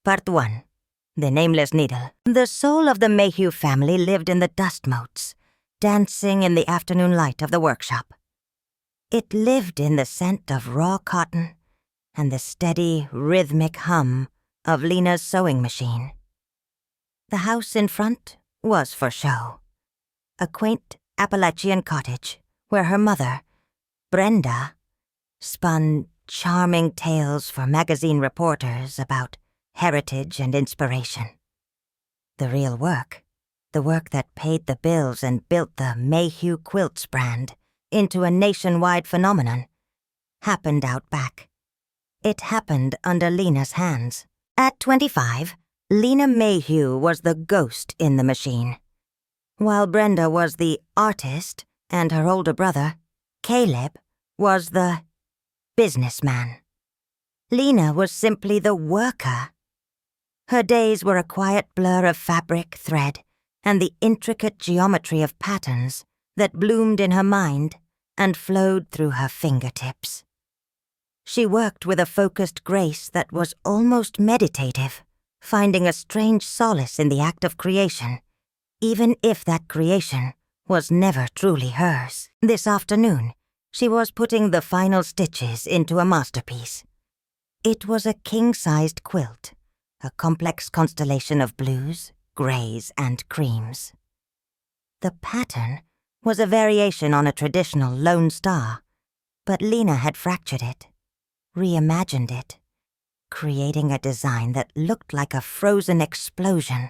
Part 1. The Nameless Needle. The soul of the Mayhew family lived in the dust motes, dancing in the afternoon light of the workshop. It lived in the scent of raw cotton and the steady, rhythmic hum of Lena's sewing machine. The house in front was for show. A quaint Appalachian cottage where her mother, Brenda, spun charming tales for magazine reporters about heritage and inspiration. The real work, the work that paid the bills and built the Mayhew Quilts brand into a nationwide phenomenon, happened out back. It happened under Lena's hands. At 25, Lena Mayhew was the ghost in the machine, while Brenda was the artist and her older brother, Caleb, was the businessman. Lena was simply the worker. Her days were a quiet blur of fabric, thread, and the intricate geometry of patterns that bloomed in her mind and flowed through her fingertips. She worked with a focused grace that was almost meditative, finding a strange solace in the act of creation, even if that creation was never truly hers. This afternoon, she was putting the final stitches into a masterpiece. It was a king-sized quilt, a complex constellation of blues, grays, and creams. The pattern was a variation on a traditional lone star, but Lena had fractured it, reimagined it, creating a design that looked like a frozen explosion,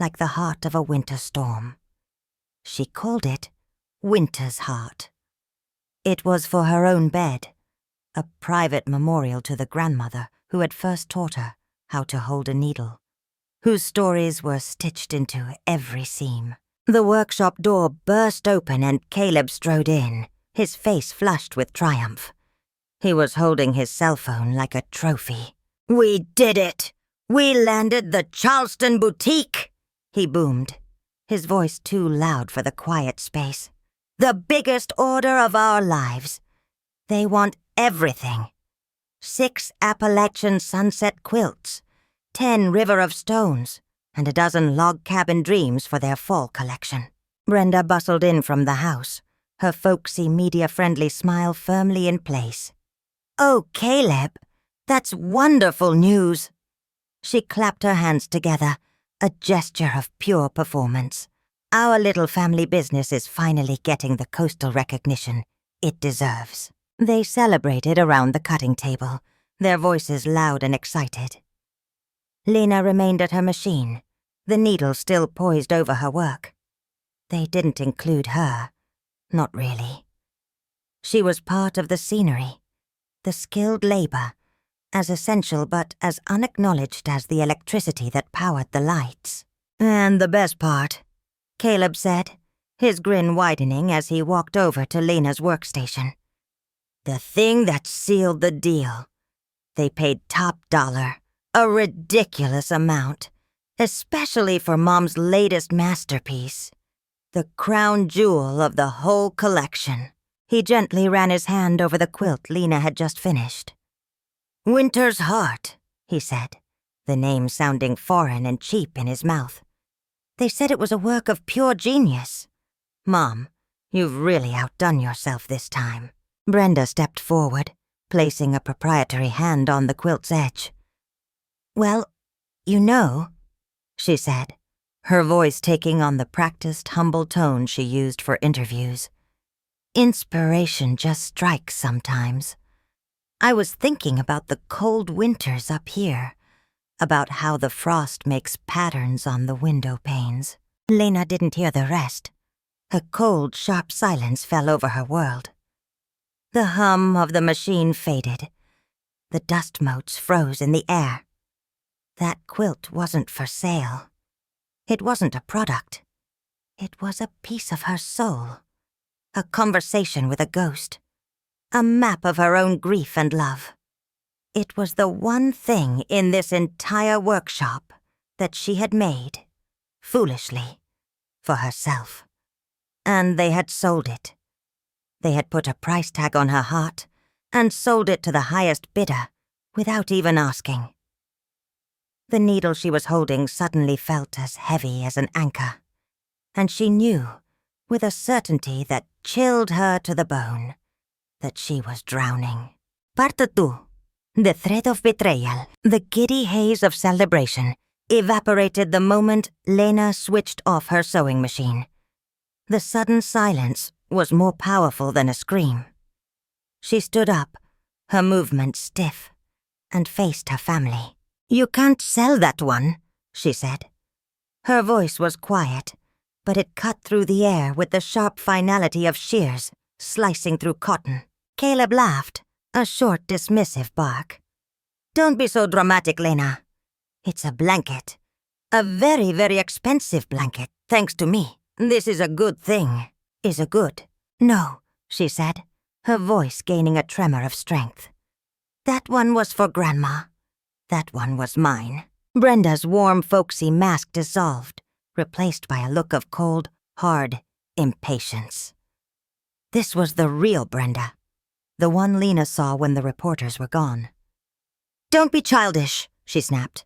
like the heart of a winter storm. She called it Winter's Heart. It was for her own bed, a private memorial to the grandmother who had first taught her how to hold a needle, whose stories were stitched into every seam. The workshop door burst open and Caleb strode in, his face flushed with triumph. He was holding his cell phone like a trophy. "We did it! We landed the Charleston boutique!" he boomed, his voice too loud for the quiet space. "The biggest order of our lives. They want everything. 6 Appalachian sunset quilts, 10 River of Stones, and a dozen log cabin dreams for their fall collection." Brenda bustled in from the house, her folksy, media-friendly smile firmly in place. "Oh, Caleb, that's wonderful news." She clapped her hands together, a gesture of pure performance. Our little family business is finally getting the coastal recognition it deserves. They celebrated around the cutting table, their voices loud and excited. Lena remained at her machine, the needle still poised over her work. They didn't include her, not really. She was part of the scenery, the skilled labor, as essential but as unacknowledged as the electricity that powered the lights. "And the best part," Caleb said, his grin widening as he walked over to Lena's workstation. "The thing that sealed the deal. They paid top dollar, a ridiculous amount, especially for Mom's latest masterpiece, the crown jewel of the whole collection." He gently ran his hand over the quilt Lena had just finished. "Winter's Heart," he said, the name sounding foreign and cheap in his mouth. "They said it was a work of pure genius. Mom, you've really outdone yourself this time." Brenda stepped forward, placing a proprietary hand on the quilt's edge. "Well, you know," she said, her voice taking on the practiced, humble tone she used for interviews. "Inspiration just strikes sometimes. I was thinking about the cold winters up here, about how the frost makes patterns on the window panes." Lena didn't hear the rest. A cold, sharp silence fell over her world. The hum of the machine faded. The dust motes froze in the air. That quilt wasn't for sale. It wasn't a product. It was a piece of her soul. A conversation with a ghost. A map of her own grief and love. It was the one thing in this entire workshop that she had made, foolishly, for herself. And they had sold it. They had put a price tag on her heart and sold it to the highest bidder without even asking. The needle she was holding suddenly felt as heavy as an anchor, and she knew, with a certainty that chilled her to the bone, that she was drowning. Part 2. The thread of betrayal. The giddy haze of celebration evaporated the moment Lena switched off her sewing machine. The sudden silence was more powerful than a scream. She stood up, her movement stiff, and faced her family. "You can't sell that one," she said. Her voice was quiet, but it cut through the air with the sharp finality of shears slicing through cotton. Caleb laughed, a short, dismissive bark. "Don't be so dramatic, Lena. It's a blanket. A very, very expensive blanket, thanks to me. This is a good thing." "Is a good?" "No," she said, her voice gaining a tremor of strength. "That one was for Grandma. That one was mine." Brenda's warm, folksy mask dissolved, replaced by a look of cold, hard impatience. This was the real Brenda, the one Lena saw when the reporters were gone. "Don't be childish," she snapped.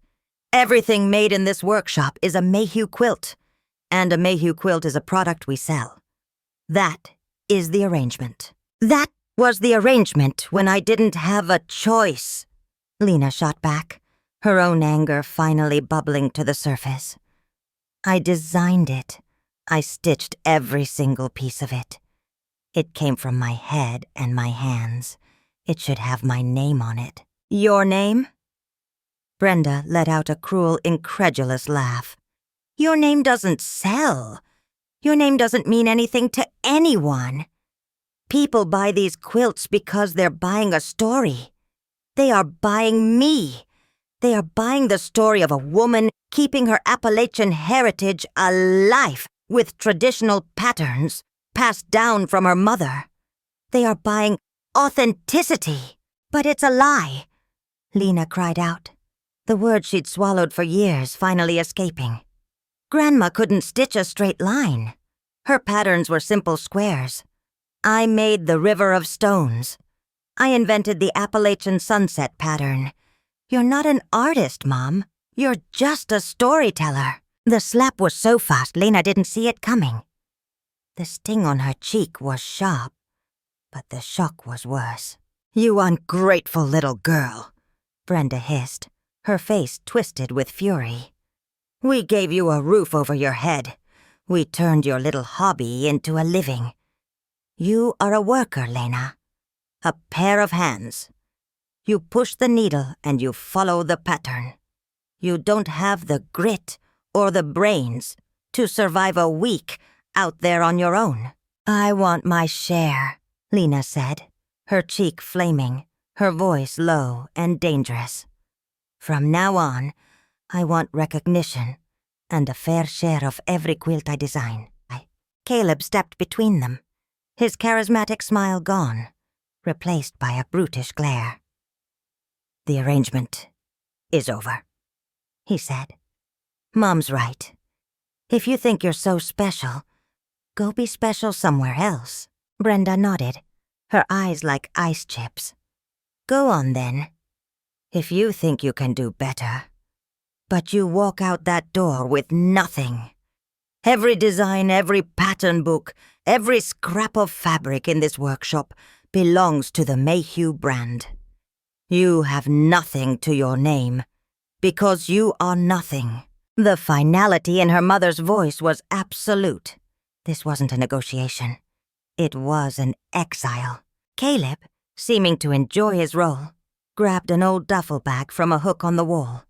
"Everything made in this workshop is a Mayhew quilt, and a Mayhew quilt is a product we sell. That is the arrangement." "That was the arrangement when I didn't have a choice," Lena shot back, her own anger finally bubbling to the surface. "I designed it. I stitched every single piece of it. It came from my head and my hands. It should have my name on it." "Your name?" Brenda let out a cruel, incredulous laugh. "Your name doesn't sell. Your name doesn't mean anything to anyone. People buy these quilts because they're buying a story. They are buying me. They are buying the story of a woman keeping her Appalachian heritage alive with traditional patterns passed down from her mother. They are buying authenticity." "But it's a lie," Lena cried out, the word she'd swallowed for years finally escaping. "Grandma couldn't stitch a straight line. Her patterns were simple squares. I made the river of stones. I invented the Appalachian sunset pattern. You're not an artist, Mom. You're just a storyteller." The slap was so fast Lena didn't see it coming. The sting on her cheek was sharp, but the shock was worse. "You ungrateful little girl," Brenda hissed, her face twisted with fury. "We gave you a roof over your head. We turned your little hobby into a living. You are a worker, Lena. A pair of hands. You push the needle and you follow the pattern. You don't have the grit or the brains to survive a week out there on your own." "I want my share," Lena said, her cheek flaming, her voice low and dangerous. "From now on, I want recognition and a fair share of every quilt I design." Caleb stepped between them, his charismatic smile gone, replaced by a brutish glare. "The arrangement is over," he said. "Mom's right. If you think you're so special, go be special somewhere else." Brenda nodded, her eyes like ice chips. "Go on then. If you think you can do better. But you walk out that door with nothing. Every design, every pattern book, every scrap of fabric in this workshop belongs to the Mayhew brand. You have nothing to your name, because you are nothing." The finality in her mother's voice was absolute. This wasn't a negotiation. It was an exile. Caleb, seeming to enjoy his role, grabbed an old duffel bag from a hook on the wall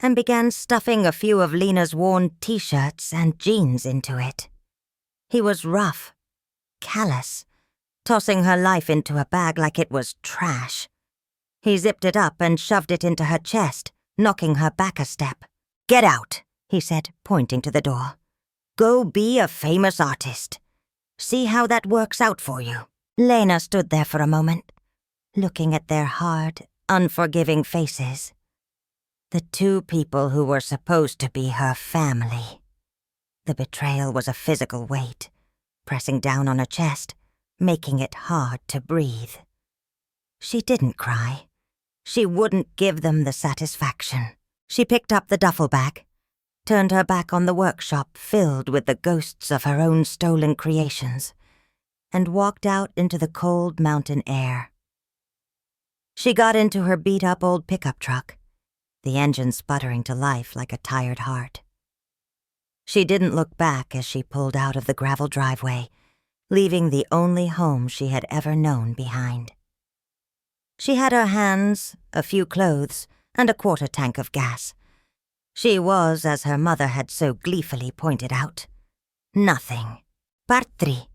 and began stuffing a few of Lena's worn t-shirts and jeans into it. He was rough, callous, tossing her life into a bag like it was trash. He zipped it up and shoved it into her chest, knocking her back a step. "Get out," he said, pointing to the door. "Go be a famous artist. See how that works out for you." Lena stood there for a moment, looking at their hard, unforgiving faces. The two people who were supposed to be her family. The betrayal was a physical weight, pressing down on her chest, making it hard to breathe. She didn't cry. She wouldn't give them the satisfaction. She picked up the duffel bag, turned her back on the workshop filled with the ghosts of her own stolen creations, and walked out into the cold mountain air. She got into her beat-up old pickup truck, the engine sputtering to life like a tired heart. She didn't look back as she pulled out of the gravel driveway, leaving the only home she had ever known behind. She had her hands, a few clothes, and a quarter tank of gas. She was, as her mother had so gleefully pointed out, nothing. Part 3.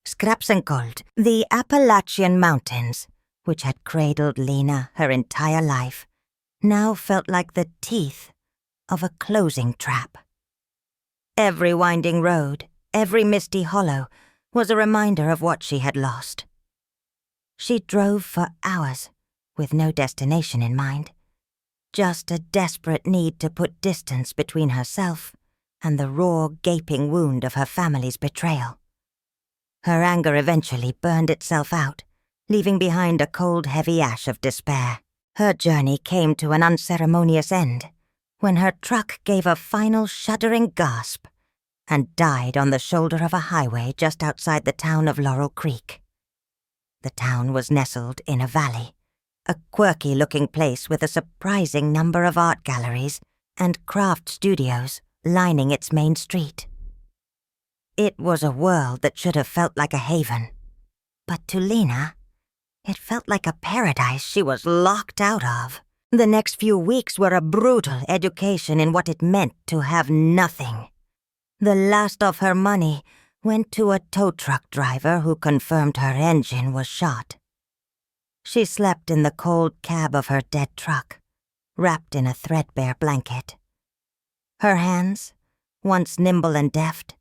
Scraps and Cold. The Appalachian Mountains, which had cradled Lena her entire life, now felt like the teeth of a closing trap. Every winding road, every misty hollow, was a reminder of what she had lost. She drove for hours, with no destination in mind, just a desperate need to put distance between herself and the raw, gaping wound of her family's betrayal. Her anger eventually burned itself out, leaving behind a cold, heavy ash of despair. Her journey came to an unceremonious end when her truck gave a final shuddering gasp and died on the shoulder of a highway just outside the town of Laurel Creek. The town was nestled in a valley, a quirky-looking place with a surprising number of art galleries and craft studios lining its main street. It was a world that should have felt like a haven, but to Lena, it felt like a paradise she was locked out of. The next few weeks were a brutal education in what it meant to have nothing. The last of her money went to a tow truck driver who confirmed her engine was shot. She slept in the cold cab of her dead truck, wrapped in a threadbare blanket. Her hands, once nimble and deft,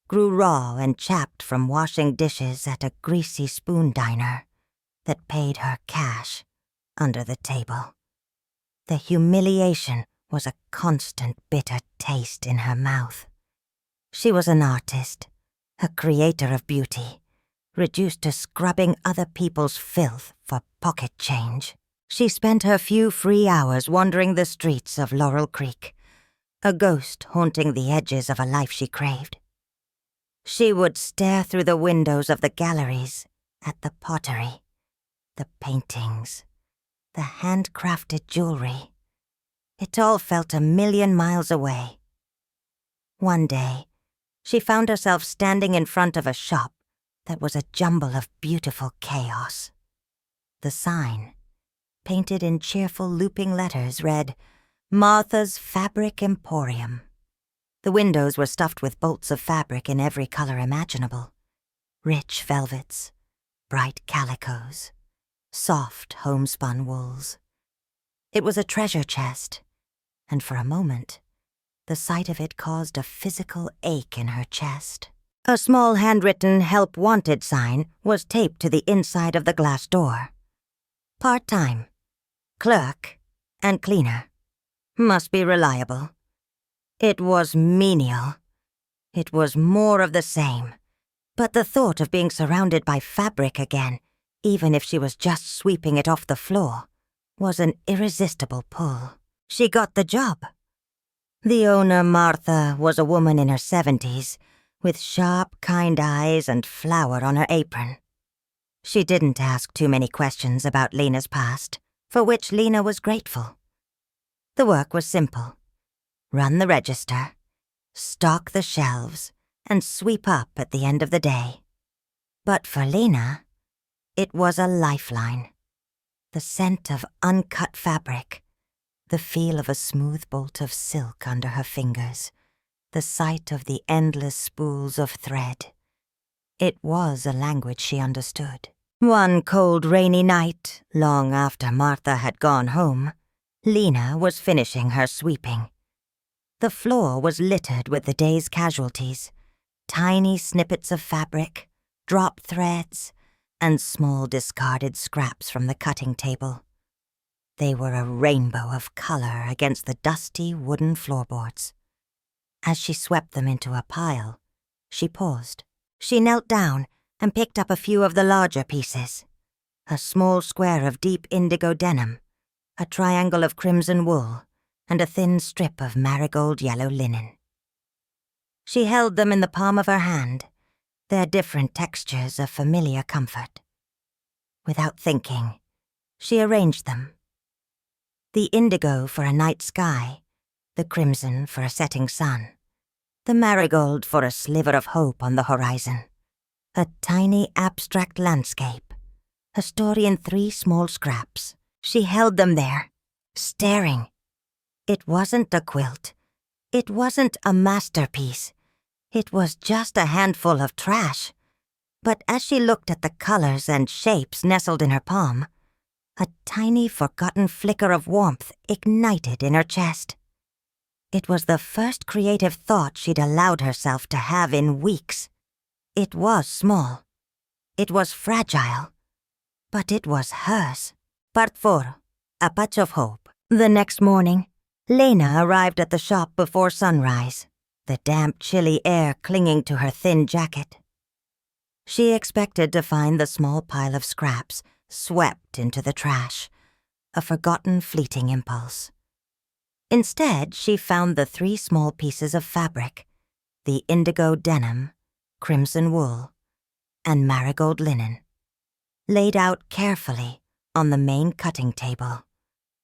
grew raw and chapped from washing dishes at a greasy spoon diner that paid her cash under the table. The humiliation was a constant bitter taste in her mouth. She was an artist, a creator of beauty, reduced to scrubbing other people's filth for pocket change. She spent her few free hours wandering the streets of Laurel Creek, a ghost haunting the edges of a life she craved. She would stare through the windows of the galleries at the pottery, the paintings, the handcrafted jewelry. It all felt a million miles away. One day, she found herself standing in front of a shop that was a jumble of beautiful chaos. The sign, painted in cheerful looping letters, read, "Martha's Fabric Emporium." The windows were stuffed with bolts of fabric in every color imaginable. Rich velvets, bright calicos, soft homespun wools. It was a treasure chest, and for a moment, the sight of it caused a physical ache in her chest. A small handwritten "Help Wanted" sign was taped to the inside of the glass door. Part-time, clerk, and cleaner. Must be reliable. It was menial. It was more of the same. But the thought of being surrounded by fabric again, even if she was just sweeping it off the floor, was an irresistible pull. She got the job. The owner, Martha, was a woman in her 70s, with sharp, kind eyes and flour on her apron. She didn't ask too many questions about Lena's past, for which Lena was grateful. The work was simple. Run the register, stock the shelves, and sweep up at the end of the day. But for Lena, it was a lifeline. The scent of uncut fabric, the feel of a smooth bolt of silk under her fingers, the sight of the endless spools of thread. It was a language she understood. One cold, rainy night, long after Martha had gone home, Lena was finishing her sweeping. The floor was littered with the day's casualties, tiny snippets of fabric, dropped threads, and small discarded scraps from the cutting table. They were a rainbow of color against the dusty wooden floorboards. As she swept them into a pile, she paused. She knelt down and picked up a few of the larger pieces. A small square of deep indigo denim, a triangle of crimson wool, and a thin strip of marigold yellow linen. She held them in the palm of her hand, their different textures of familiar comfort. Without thinking, she arranged them. The indigo for a night sky, the crimson for a setting sun, the marigold for a sliver of hope on the horizon. A tiny abstract landscape, a story in 3 small scraps. She held them there, staring. It wasn't a quilt. It wasn't a masterpiece. It was just a handful of trash. But as she looked at the colors and shapes nestled in her palm, a tiny forgotten flicker of warmth ignited in her chest. It was the first creative thought she'd allowed herself to have in weeks. It was small. It was fragile. But it was hers. Part 4. A Patch of Hope. The next morning, Lena arrived at the shop before sunrise, the damp, chilly air clinging to her thin jacket. She expected to find the small pile of scraps swept into the trash, a forgotten fleeting impulse. Instead, she found the 3 small pieces of fabric, the indigo denim, crimson wool, and marigold linen, laid out carefully on the main cutting table,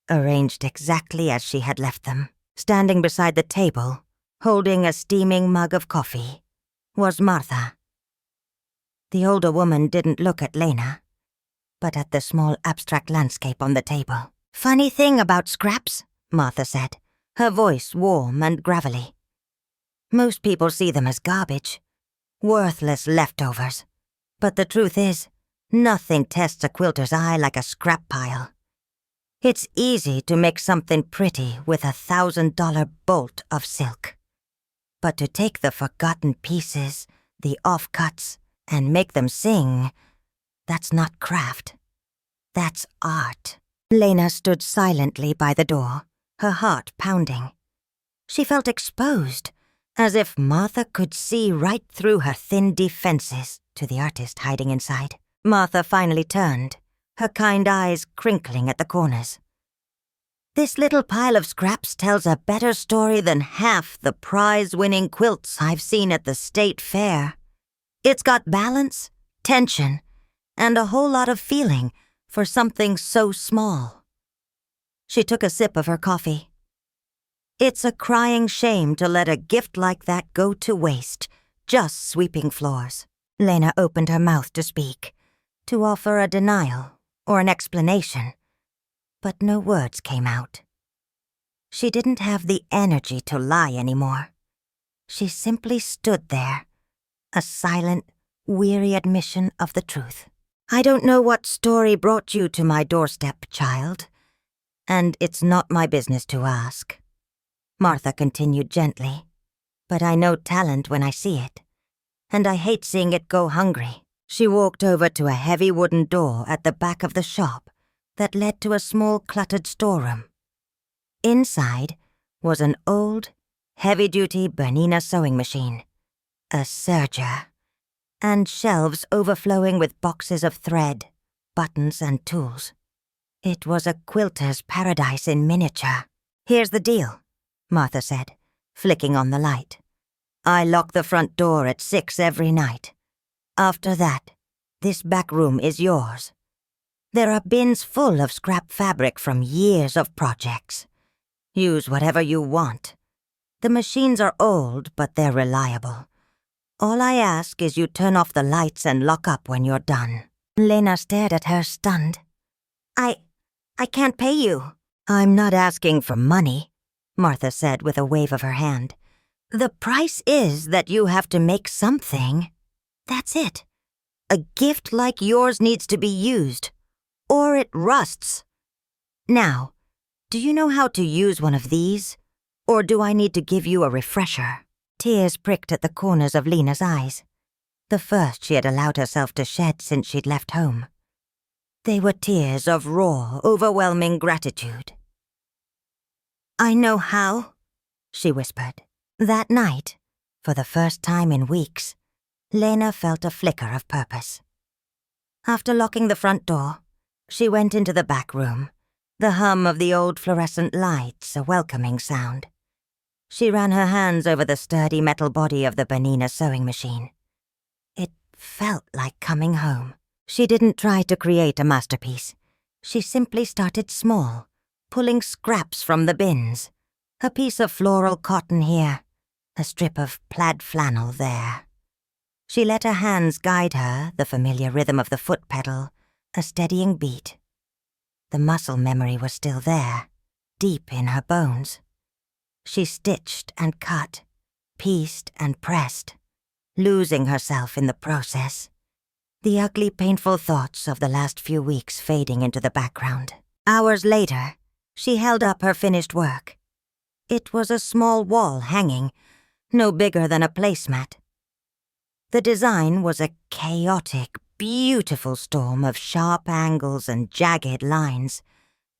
arranged exactly as she had left them. Standing beside the table, holding a steaming mug of coffee, was Martha. The older woman didn't look at Lena, but at the small abstract landscape on the table. "Funny thing about scraps," Martha said, her voice warm and gravelly. "Most people see them as garbage, worthless leftovers. But the truth is, nothing tests a quilter's eye like a scrap pile. It's easy to make something pretty with a $1,000 bolt of silk. But to take the forgotten pieces, the offcuts, and make them sing, that's not craft. That's art." Lena stood silently by the door, her heart pounding. She felt exposed, as if Martha could see right through her thin defenses to the artist hiding inside. Martha finally turned, her kind eyes crinkling at the corners. "This little pile of scraps tells a better story than half the prize-winning quilts I've seen at the state fair. It's got balance, tension, and a whole lot of feeling for something so small." She took a sip of her coffee. "It's a crying shame to let a gift like that go to waste, just sweeping floors." Lena opened her mouth to speak, to offer a denial or an explanation, but no words came out. She didn't have the energy to lie anymore. She simply stood there, a silent, weary admission of the truth. "I don't know what story brought you to my doorstep, child, and it's not my business to ask," Martha continued gently. "But I know talent when I see it, and I hate seeing it go hungry." She walked over to a heavy wooden door at the back of the shop that led to a small cluttered storeroom. Inside was an old, heavy-duty Bernina sewing machine, a serger, and shelves overflowing with boxes of thread, buttons, and tools. It was a quilter's paradise in miniature. "Here's the deal," Martha said, flicking on the light. "I lock the front door at 6 every night. After that, this back room is yours. There are bins full of scrap fabric from years of projects. Use whatever you want. The machines are old, but they're reliable. All I ask is you turn off the lights and lock up when you're done." Lena stared at her, stunned. I can't pay you." "I'm not asking for money," Martha said with a wave of her hand. "The price is that you have to make something. That's it. A gift like yours needs to be used, or it rusts. Now, do you know how to use one of these, or do I need to give you a refresher?" Tears pricked at the corners of Lena's eyes, the first she had allowed herself to shed since she'd left home. They were tears of raw, overwhelming gratitude. "I know how," she whispered. That night, for the first time in weeks, Lena felt a flicker of purpose. After locking the front door, she went into the back room, the hum of the old fluorescent lights a welcoming sound. She ran her hands over the sturdy metal body of the Bernina sewing machine. It felt like coming home. She didn't try to create a masterpiece. She simply started small, pulling scraps from the bins. A piece of floral cotton here, a strip of plaid flannel there. She let her hands guide her, the familiar rhythm of the foot pedal, a steadying beat. The muscle memory was still there, deep in her bones. She stitched and cut, pieced and pressed, losing herself in the process. The ugly, painful thoughts of the last few weeks fading into the background. Hours later, she held up her finished work. It was a small wall hanging, no bigger than a placemat. The design was a chaotic, beautiful storm of sharp angles and jagged lines,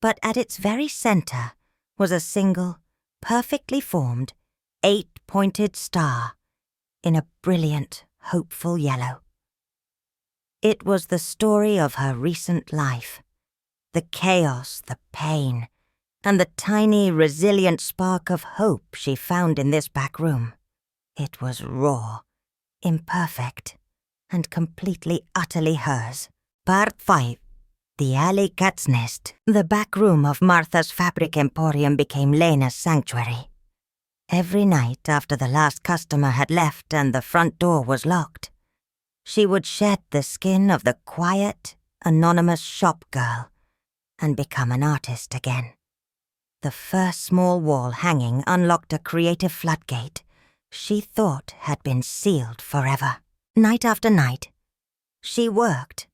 but at its very center was a single, perfectly formed, 8-pointed star in a brilliant, hopeful yellow. It was the story of her recent life, the chaos, the pain, and the tiny, resilient spark of hope she found in this back room. It was raw, imperfect, and completely, utterly hers. Part 5. The Alley Cat's Nest. The back room of Martha's fabric emporium became Lena's sanctuary. Every night after the last customer had left and the front door was locked, she would shed the skin of the quiet, anonymous shop girl and become an artist again. The first small wall hanging unlocked a creative floodgate she thought had been sealed forever. Night after night, she worked.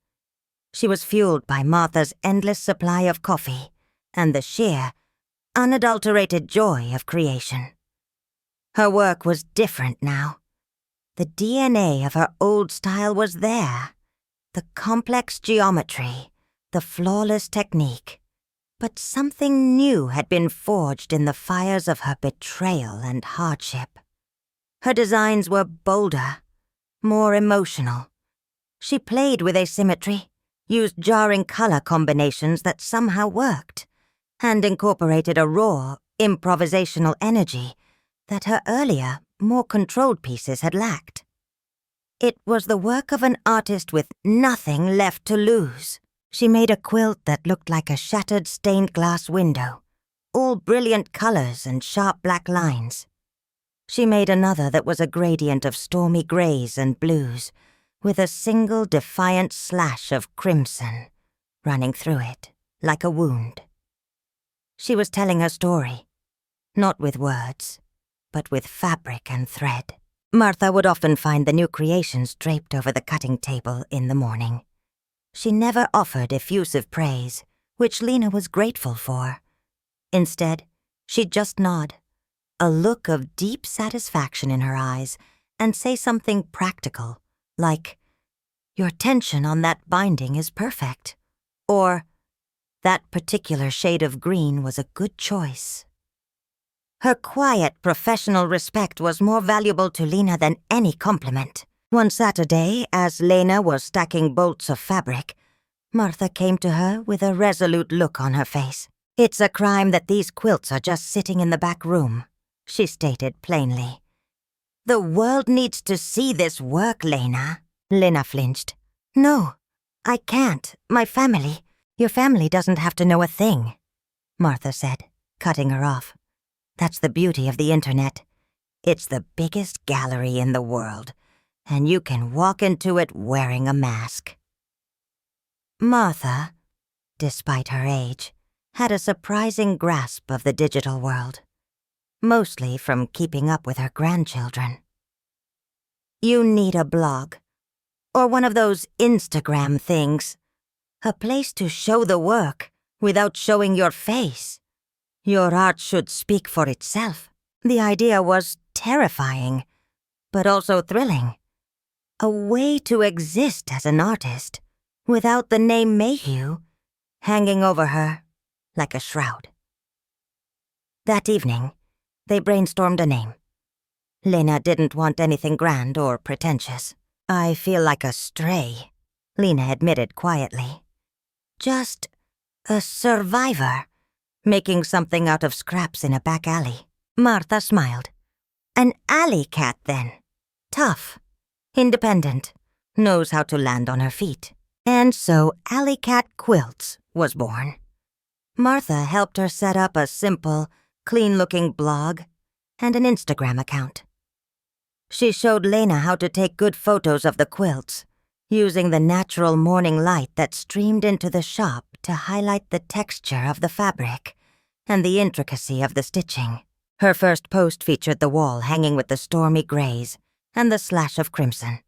She was fueled by Martha's endless supply of coffee and the sheer, unadulterated joy of creation. Her work was different now. The DNA of her old style was there, the complex geometry, the flawless technique. But something new had been forged in the fires of her betrayal and hardship. Her designs were bolder, more emotional. She played with asymmetry, used jarring color combinations that somehow worked, and incorporated a raw, improvisational energy that her earlier, more controlled pieces had lacked. It was the work of an artist with nothing left to lose. She made a quilt that looked like a shattered stained glass window, all brilliant colors and sharp black lines. She made another that was a gradient of stormy grays and blues, with a single defiant slash of crimson running through it like a wound. She was telling her story, not with words, but with fabric and thread. Martha would often find the new creations draped over the cutting table in the morning. She never offered effusive praise, which Lena was grateful for. Instead, she'd just nod, a look of deep satisfaction in her eyes, and say something practical, like, "Your tension on that binding is perfect," or, "That particular shade of green was a good choice." Her quiet, professional respect was more valuable to Lena than any compliment. One Saturday, as Lena was stacking bolts of fabric, Martha came to her with a resolute look on her face. "It's a crime that these quilts are just sitting in the back room," she stated plainly. "The world needs to see this work, Lena." Lena flinched. "No, I can't. My family." "Your family doesn't have to know a thing," Martha said, cutting her off. "That's the beauty of the internet. It's the biggest gallery in the world, and you can walk into it wearing a mask." Martha, despite her age, had a surprising grasp of the digital world, mostly from keeping up with her grandchildren. You need a blog, or one of those Instagram things, a place to show the work without showing your face. Your art should speak for itself. The idea was terrifying, but also thrilling. A way to exist as an artist without the name Mayhew hanging over her like a shroud. That evening, they brainstormed a name. Lena didn't want anything grand or pretentious. "I feel like a stray," Lena admitted quietly. "Just a survivor making something out of scraps in a back alley. Martha smiled. An alley cat, then. Tough. Independent. Knows how to land on her feet. And so Alley Cat Quilts was born. Martha helped her set up a simple, clean-looking blog and an Instagram account. She showed Lena how to take good photos of the quilts, using the natural morning light that streamed into the shop to highlight the texture of the fabric and the intricacy of the stitching. Her first post featured the wall hanging with the stormy grays and the slash of crimson.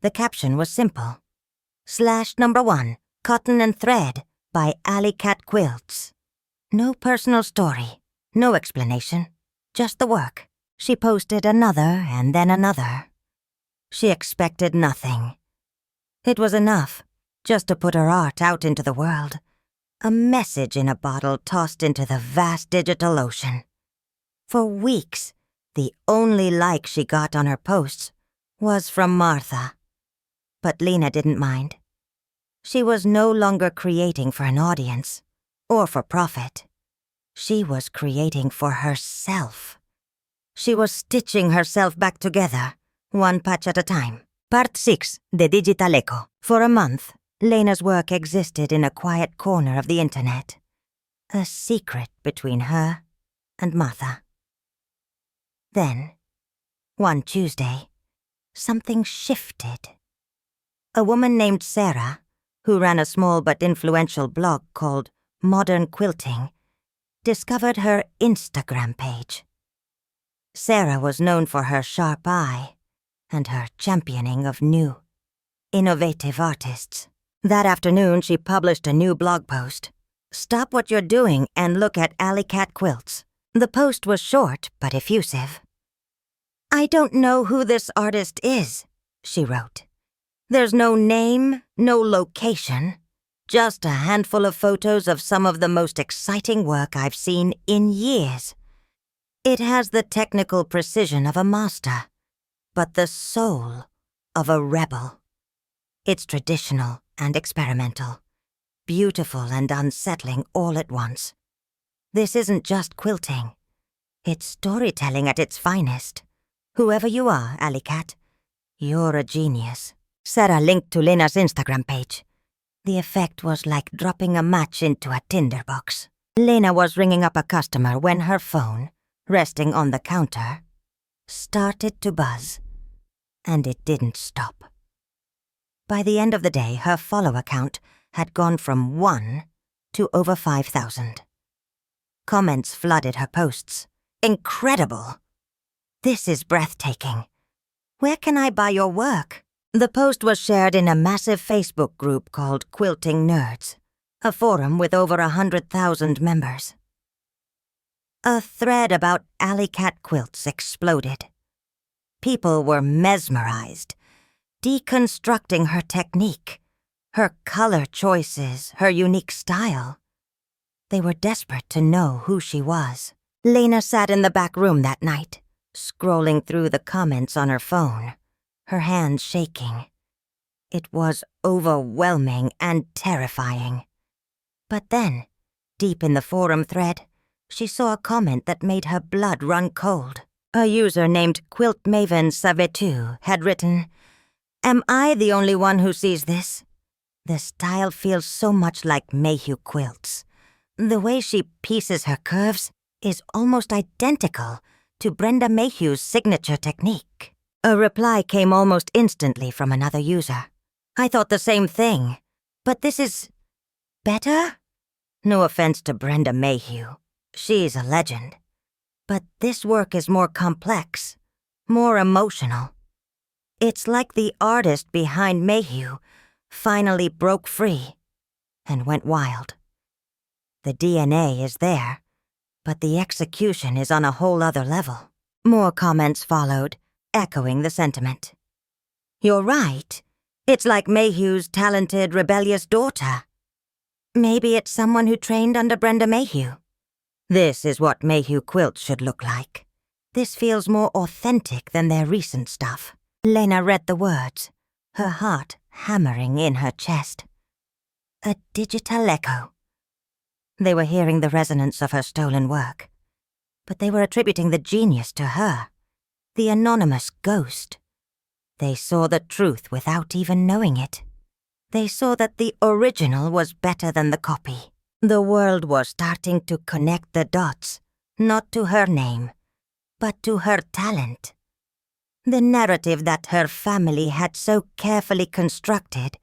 The caption was simple. /1, Cotton and Thread by Alley Cat Quilts. No personal story, no explanation, just the work. She posted another and then another. She expected nothing. It was enough, just to put her art out into the world. A message in a bottle tossed into the vast digital ocean. For weeks, the only like she got on her posts was from Martha. But Lena didn't mind. She was no longer creating for an audience, or for profit. She was creating for herself. She was stitching herself back together, one patch at a time. Part 6, The Digital Echo. For a month, Lena's work existed in a quiet corner of the internet. A secret between her and Martha. Then, one Tuesday, something shifted. A woman named Sarah, who ran a small but influential blog called Modern Quilting, discovered her Instagram page. Sarah was known for her sharp eye and her championing of new, innovative artists. That afternoon, she published a new blog post. Stop what you're doing and look at Alley Cat Quilts. The post was short but effusive. I don't know who this artist is, she wrote. There's no name, no location, just a handful of photos of some of the most exciting work I've seen in years. It has the technical precision of a master, but the soul of a rebel. It's traditional and experimental, beautiful and unsettling all at once. This isn't just quilting. It's storytelling at its finest. Whoever you are, Alley Cat, you're a genius. Sarah linked to Lena's Instagram page. The effect was like dropping a match into a tinderbox. Lena was ringing up a customer when her phone, resting on the counter, started to buzz, and it didn't stop. By the end of the day, her follower count had gone from 1 to over 5,000. Comments flooded her posts. Incredible! This is breathtaking. Where can I buy your work? The post was shared in a massive Facebook group called Quilting Nerds, a forum with over 100,000 members. A thread about Alley Cat Quilts exploded. People were mesmerized, deconstructing her technique, her color choices, her unique style. They were desperate to know who she was. Lena sat in the back room that night, scrolling through the comments on her phone, her hands shaking. It was overwhelming and terrifying. But then, deep in the forum thread, she saw a comment that made her blood run cold. A user named Quilt Maven Savetu had written, Am I the only one who sees this? The style feels so much like Mayhew quilts. The way she pieces her curves is almost identical to Brenda Mayhew's signature technique. A reply came almost instantly from another user. I thought the same thing, but this is better? No offense to Brenda Mayhew. She's a legend. But this work is more complex, more emotional. It's like the artist behind Mayhew finally broke free and went wild. The DNA is there, but the execution is on a whole other level. More comments followed, echoing the sentiment. You're right. It's like Mayhew's talented, rebellious daughter. Maybe it's someone who trained under Brenda Mayhew. This is what Mayhew quilts should look like. This feels more authentic than their recent stuff. Lena read the words, her heart hammering in her chest. A digital echo. They were hearing the resonance of her stolen work. But they were attributing the genius to her, the anonymous ghost. They saw the truth without even knowing it. They saw that the original was better than the copy. The world was starting to connect the dots, not to her name, but to her talent. The narrative that her family had so carefully constructed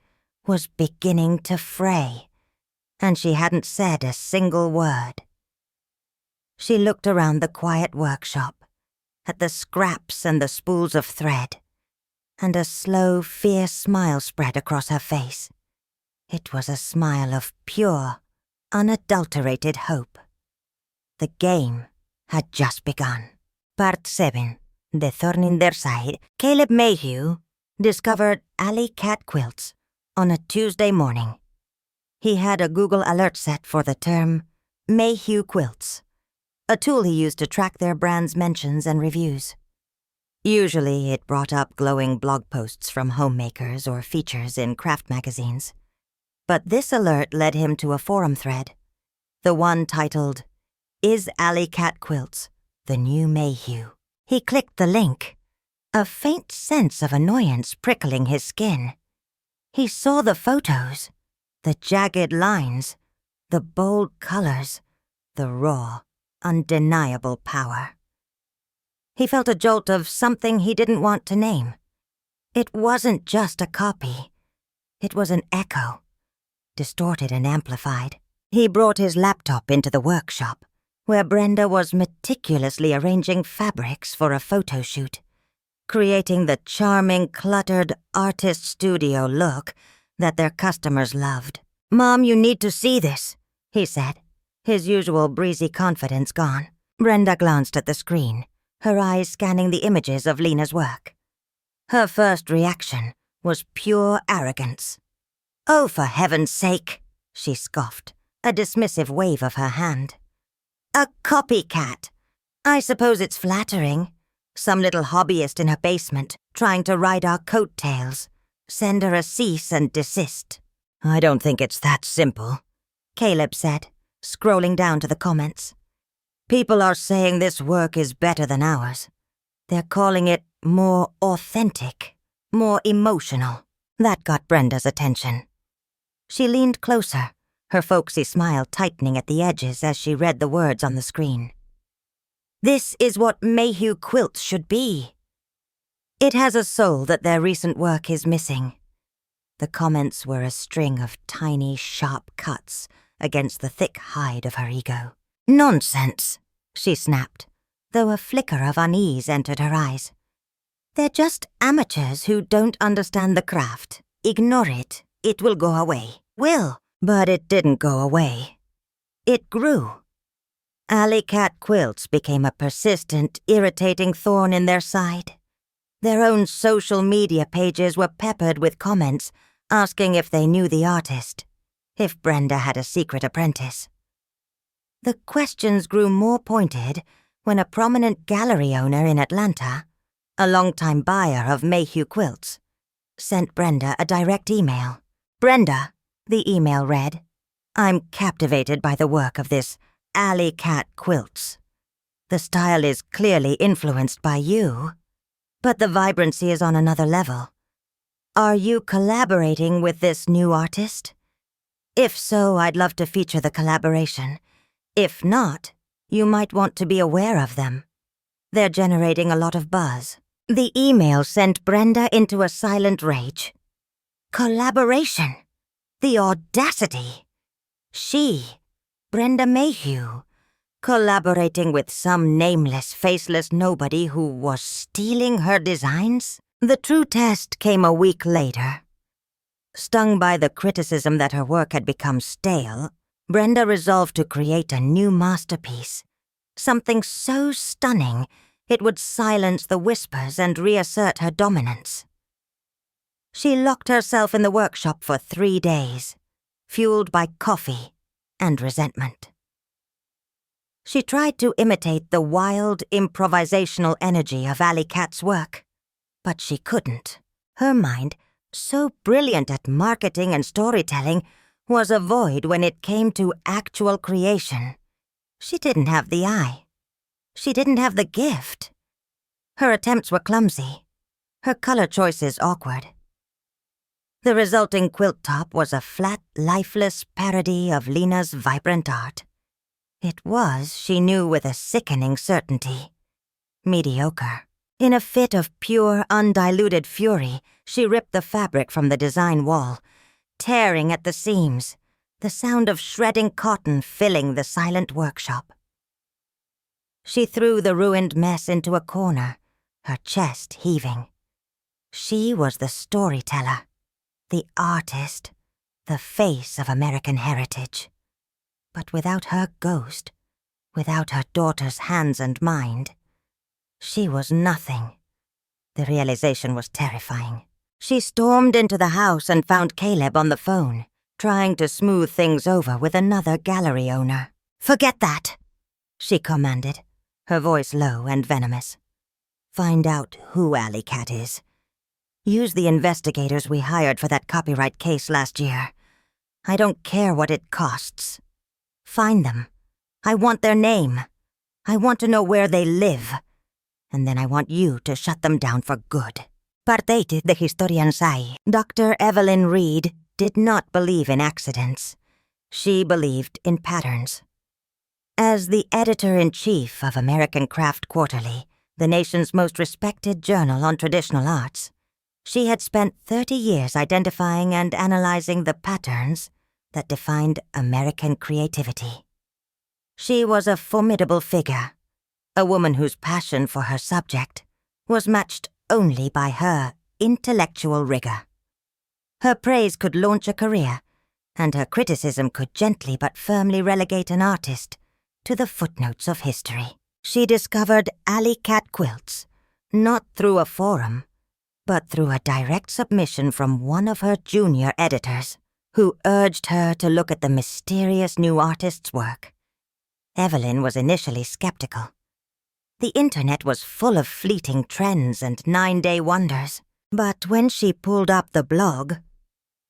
was beginning to fray, and she hadn't said a single word. She looked around the quiet workshop, at the scraps and the spools of thread, and a slow, fierce smile spread across her face. It was a smile of pure, unadulterated hope. The game had just begun. Part 7. The Thorn in Their Side. Caleb Mayhew discovered alley cat quilts on a Tuesday morning. He had a Google alert set for the term Mayhew Quilts, a tool he used to track their brand's mentions and reviews. Usually it brought up glowing blog posts from homemakers or features in craft magazines. But this alert led him to a forum thread, the one titled, "Is Alley Cat Quilts the New Mayhew?" He clicked the link, a faint sense of annoyance prickling his skin. He saw the photos, the jagged lines, the bold colors, the raw, undeniable power. He felt a jolt of something he didn't want to name. It wasn't just a copy. It was an echo, distorted and amplified. He brought his laptop into the workshop, where Brenda was meticulously arranging fabrics for a photo shoot, creating the charming, cluttered artist studio look that their customers loved. "Mom, you need to see this," he said, his usual breezy confidence gone. Brenda glanced at the screen, her eyes scanning the images of Lena's work. Her first reaction was pure arrogance. "Oh, for heaven's sake," she scoffed, a dismissive wave of her hand. "A copycat. I suppose it's flattering. Some little hobbyist in her basement trying to ride our coattails. Send her a cease and desist." "I don't think it's that simple," Caleb said, scrolling down to the comments. "People are saying this work is better than ours. They're calling it more authentic, more emotional." That got Brenda's attention. She leaned closer, her folksy smile tightening at the edges as she read the words on the screen. "This is what Mayhew quilts should be. It has a soul that their recent work is missing." The comments were a string of tiny, sharp cuts against the thick hide of her ego. "Nonsense," she snapped, though a flicker of unease entered her eyes. "They're just amateurs who don't understand the craft. Ignore it. It will go away." Will. But it didn't go away. It grew. Alley cat quilts became a persistent, irritating thorn in their side. Their own social media pages were peppered with comments asking if they knew the artist, if Brenda had a secret apprentice. The questions grew more pointed when a prominent gallery owner in Atlanta, a longtime buyer of Mayhew quilts, sent Brenda a direct email. "Brenda," the email read, "I'm captivated by the work of this Alley Cat Quilts. The style is clearly influenced by you, but the vibrancy is on another level. Are you collaborating with this new artist? If so, I'd love to feature the collaboration. If not, you might want to be aware of them. They're generating a lot of buzz." The email sent Brenda into a silent rage. Collaboration! The audacity! She, Brenda Mayhew, collaborating with some nameless, faceless nobody who was stealing her designs? The true test came a week later. Stung by the criticism that her work had become stale, Brenda resolved to create a new masterpiece, something so stunning it would silence the whispers and reassert her dominance. She locked herself in the workshop for 3 days, fueled by coffee and resentment. She tried to imitate the wild, improvisational energy of Alley Cat's work, but she couldn't. Her mind, so brilliant at marketing and storytelling, was a void when it came to actual creation. She didn't have the eye. She didn't have the gift. Her attempts were clumsy, her color choices awkward. The resulting quilt top was a flat, lifeless parody of Lena's vibrant art. It was, she knew with a sickening certainty, mediocre. In a fit of pure, undiluted fury, she ripped the fabric from the design wall, tearing at the seams, the sound of shredding cotton filling the silent workshop. She threw the ruined mess into a corner, her chest heaving. She was the storyteller, the artist, the face of American heritage. But without her ghost, without her daughter's hands and mind, she was nothing. The realization was terrifying. She stormed into the house and found Caleb on the phone, trying to smooth things over with another gallery owner. "Forget that," she commanded, her voice low and venomous. "Find out who Alley Cat is. Use the investigators we hired for that copyright case last year. I don't care what it costs. Find them. I want their name. I want to know where they live. And then I want you to shut them down for good." Partite de historian sai, Dr. Evelyn Reed did not believe in accidents. She believed in patterns. As the editor-in-chief of American Craft Quarterly, the nation's most respected journal on traditional arts, she had spent 30 years identifying and analyzing the patterns that defined American creativity. She was a formidable figure, a woman whose passion for her subject was matched only by her intellectual rigor. Her praise could launch a career, and her criticism could gently but firmly relegate an artist to the footnotes of history. She discovered Alley Cat quilts, not through a forum, but through a direct submission from one of her junior editors, who urged her to look at the mysterious new artist's work. Evelyn was initially skeptical. The internet was full of fleeting trends and 9-day wonders, but when she pulled up the blog,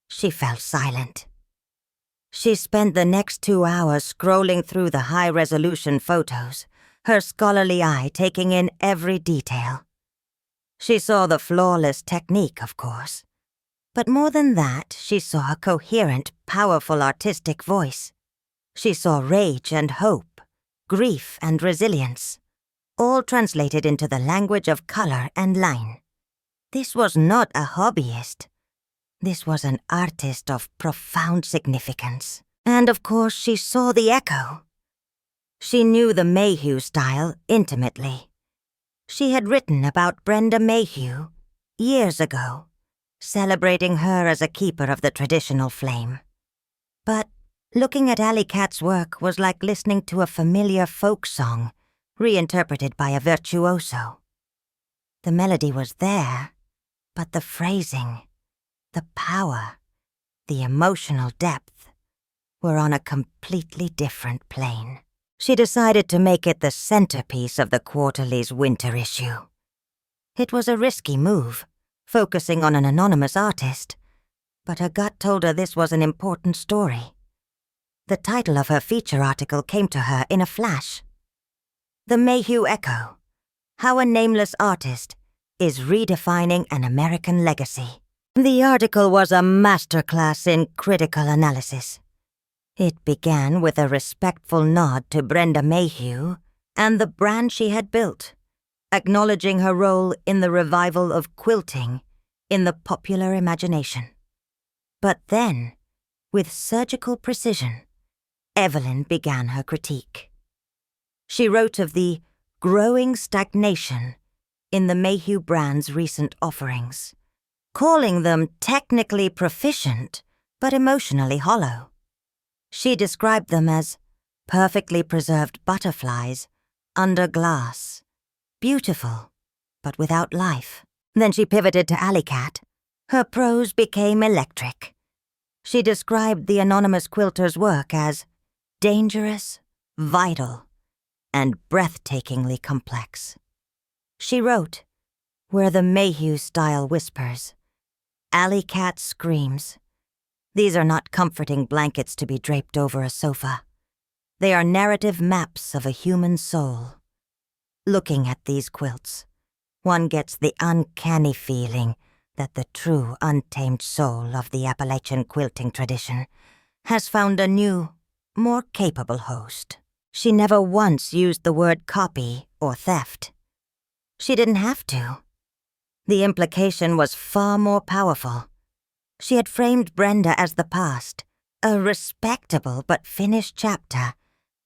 she fell silent. She spent the next 2 hours scrolling through the high-resolution photos, her scholarly eye taking in every detail. She saw the flawless technique, of course, but more than that, she saw a coherent, powerful artistic voice. She saw rage and hope, grief and resilience, all translated into the language of color and line. This was not a hobbyist. This was an artist of profound significance. And of course, she saw the echo. She knew the Mayhew style intimately. She had written about Brenda Mayhew years ago, celebrating her as a keeper of the traditional flame. But looking at Alley Cat's work was like listening to a familiar folk song reinterpreted by a virtuoso. The melody was there, but the phrasing, the power, the emotional depth were on a completely different plane. She decided to make it the centerpiece of the Quarterly's winter issue. It was a risky move, focusing on an anonymous artist, but her gut told her this was an important story. The title of her feature article came to her in a flash. The Mayhew Echo: How a Nameless Artist is Redefining an American Legacy. The article was a masterclass in critical analysis. It began with a respectful nod to Brenda Mayhew and the brand she had built, acknowledging her role in the revival of quilting in the popular imagination. But then, with surgical precision, Evelyn began her critique. She wrote of the growing stagnation in the Mayhew brand's recent offerings, calling them technically proficient but emotionally hollow. She described them as perfectly preserved butterflies under glass, beautiful but without life. Then she pivoted to Alley Cat. Her prose became electric. She described the anonymous quilter's work as dangerous, vital, and breathtakingly complex. She wrote, "Where the Mayhew style whispers, Alley Cat screams. These are not comforting blankets to be draped over a sofa. They are narrative maps of a human soul. Looking at these quilts, one gets the uncanny feeling that the true untamed soul of the Appalachian quilting tradition has found a new, more capable host. She never once used the word copy or theft. She didn't have to. The implication was far more powerful. She had framed Brenda as the past, a respectable but finished chapter,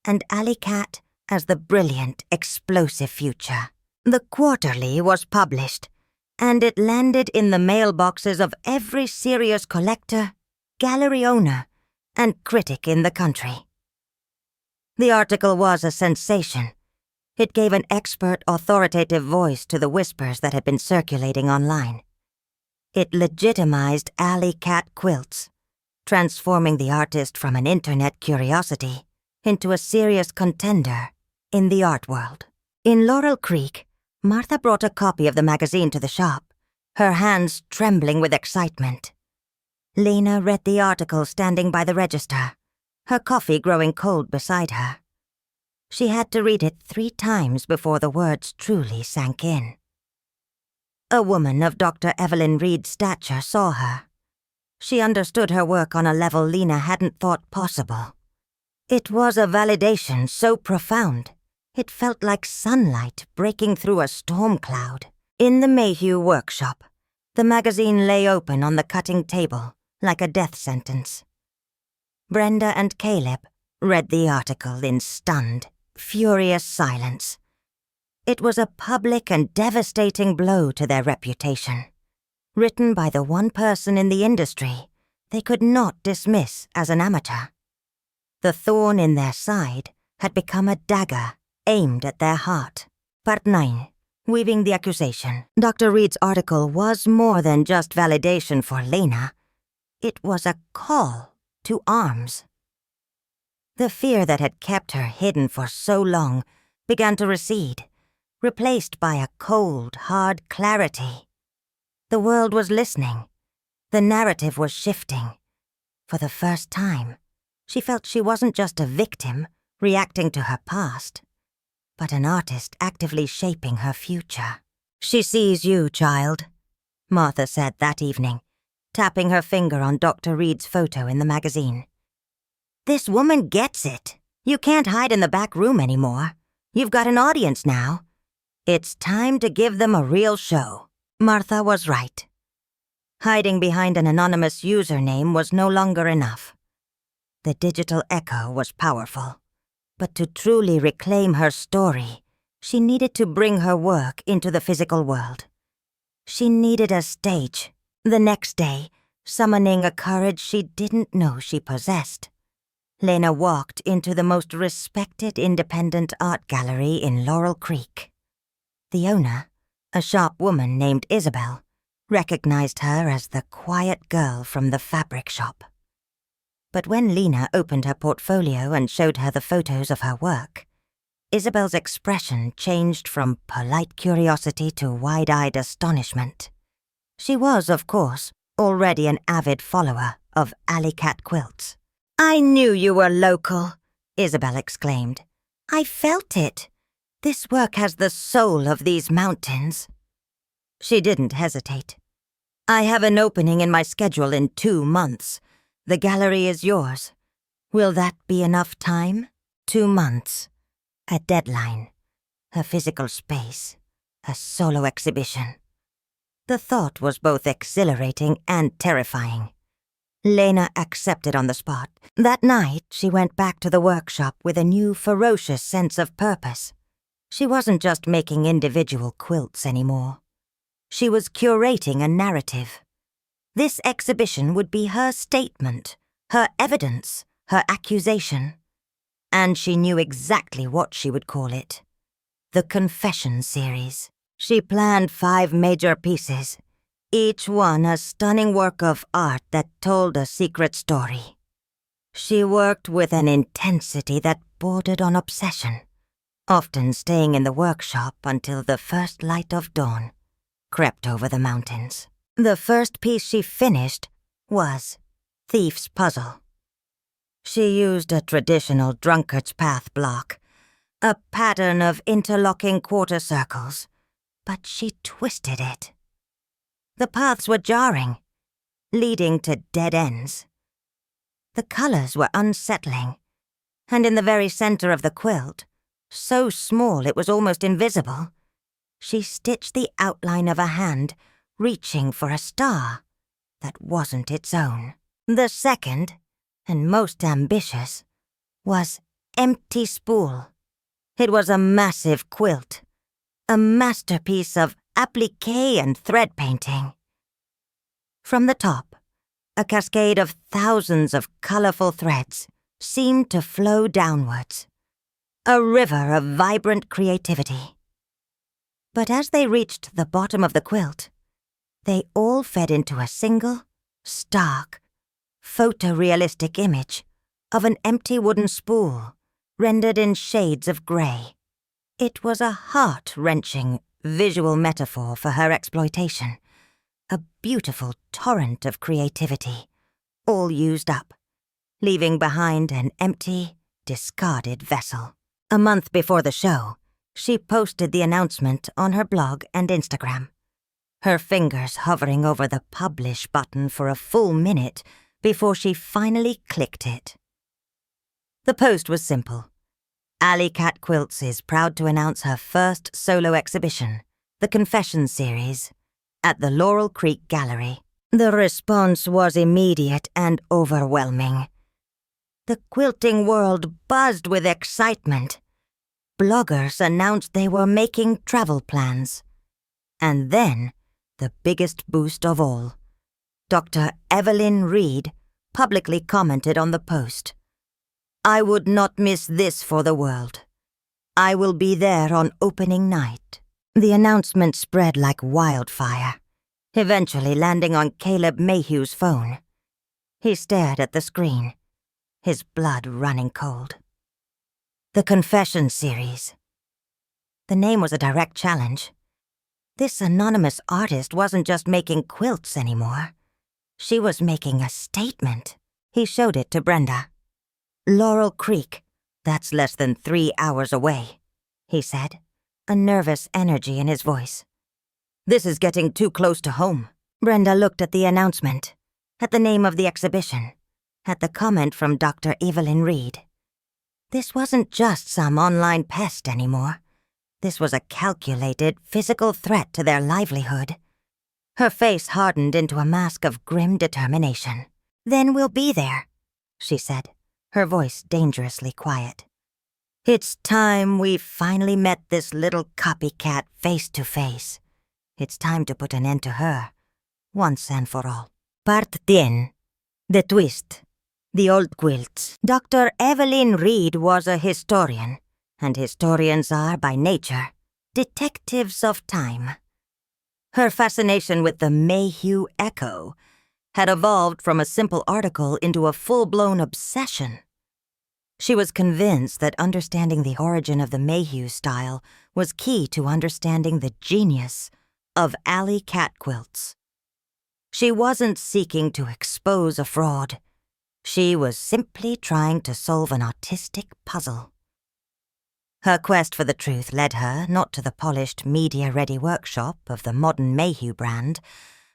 and Alley Cat as the brilliant, explosive future. The quarterly was published, and it landed in the mailboxes of every serious collector, gallery owner, and critic in the country. The article was a sensation. It gave an expert, authoritative voice to the whispers that had been circulating online. It legitimized Alley Cat quilts, transforming the artist from an internet curiosity into a serious contender in the art world. In Laurel Creek, Martha brought a copy of the magazine to the shop, her hands trembling with excitement. Lena read the article standing by the register, her coffee growing cold beside her. She had to read it 3 times before the words truly sank in. A woman of Dr. Evelyn Reed's stature saw her. She understood her work on a level Lena hadn't thought possible. It was a validation so profound, it felt like sunlight breaking through a storm cloud. In the Mayhew workshop, the magazine lay open on the cutting table like a death sentence. Brenda and Caleb read the article in stunned, furious silence. It was a public and devastating blow to their reputation, written by the one person in the industry they could not dismiss as an amateur. The thorn in their side had become a dagger aimed at their heart. Part 9. Weaving the accusation. Dr. Reed's article was more than just validation for Lena. It was a call to arms. The fear that had kept her hidden for so long began to recede, replaced by a cold, hard clarity. The world was listening. The narrative was shifting. For the first time, she felt she wasn't just a victim reacting to her past, but an artist actively shaping her future. "She sees you, child," Martha said that evening, tapping her finger on Dr. Reed's photo in the magazine. "This woman gets it. You can't hide in the back room anymore. You've got an audience now. It's time to give them a real show." Martha was right. Hiding behind an anonymous username was no longer enough. The digital echo was powerful, but to truly reclaim her story, she needed to bring her work into the physical world. She needed a stage. The next day, summoning a courage she didn't know she possessed, Lena walked into the most respected independent art gallery in Laurel Creek. The owner, a sharp woman named Isabel, recognized her as the quiet girl from the fabric shop. But when Lena opened her portfolio and showed her the photos of her work, Isabel's expression changed from polite curiosity to wide-eyed astonishment. She was, of course, already an avid follower of Alley Cat quilts. "I knew you were local," Isabel exclaimed. "I felt it. This work has the soul of these mountains." She didn't hesitate. "I have an opening in my schedule in 2 months. The gallery is yours. Will that be enough time?" 2 months. A deadline. A physical space. A solo exhibition. The thought was both exhilarating and terrifying. Lena accepted on the spot. That night, she went back to the workshop with a new, ferocious sense of purpose. She wasn't just making individual quilts anymore. She was curating a narrative. This exhibition would be her statement, her evidence, her accusation. And she knew exactly what she would call it. The Confession Series. She planned 5 major pieces, each one a stunning work of art that told a secret story. She worked with an intensity that bordered on obsession, often staying in the workshop until the first light of dawn crept over the mountains. The first piece she finished was thief's puzzle. She used a traditional drunkard's path block, a pattern of interlocking quarter circles, but she twisted it. The paths were jarring, leading to dead ends. The colors were unsettling, and in the very center of the quilt, so small it was almost invisible, she stitched the outline of a hand reaching for a star that wasn't its own. The second, and most ambitious, was Empty Spool. It was a massive quilt, a masterpiece of applique and thread painting. From the top, a cascade of thousands of colorful threads seemed to flow downwards, a river of vibrant creativity. But as they reached the bottom of the quilt, they all fed into a single, stark, photorealistic image of an empty wooden spool rendered in shades of grey. It was a heart-wrenching visual metaphor for her exploitation, a beautiful torrent of creativity, all used up, leaving behind an empty, discarded vessel. A month before the show, she posted the announcement on her blog and Instagram, her fingers hovering over the publish button for a full minute before she finally clicked it. The post was simple. Alley Cat Quilts is proud to announce her first solo exhibition, the Confession Series, at the Laurel Creek Gallery. The response was immediate and overwhelming. The quilting world buzzed with excitement. Bloggers announced they were making travel plans. And then, the biggest boost of all, Dr. Evelyn Reed publicly commented on the post. "I would not miss this for the world. I will be there on opening night." The announcement spread like wildfire, eventually landing on Caleb Mayhew's phone. He stared at the screen, his blood running cold. The Confession Series. The name was a direct challenge. This anonymous artist wasn't just making quilts anymore. She was making a statement. He showed it to Brenda. "Laurel Creek, that's less than 3 hours away," he said, a nervous energy in his voice. "This is getting too close to home." Brenda looked at the announcement, at the name of the exhibition, at the comment from Dr. Evelyn Reed. This wasn't just some online pest anymore. This was a calculated, physical threat to their livelihood. Her face hardened into a mask of grim determination. "Then we'll be there," she said, her voice dangerously quiet. "It's time we finally met this little copycat face to face. It's time to put an end to her, once and for all." Part 10. The Twist. The Old Quilts. Dr. Evelyn Reed was a historian, and historians are, by nature, detectives of time. Her fascination with the Mayhew Echo had evolved from a simple article into a full-blown obsession. She was convinced that understanding the origin of the Mayhew style was key to understanding the genius of alley cat quilts. She wasn't seeking to expose a fraud. She was simply trying to solve an artistic puzzle. Her quest for the truth led her not to the polished, media-ready workshop of the modern Mayhew brand,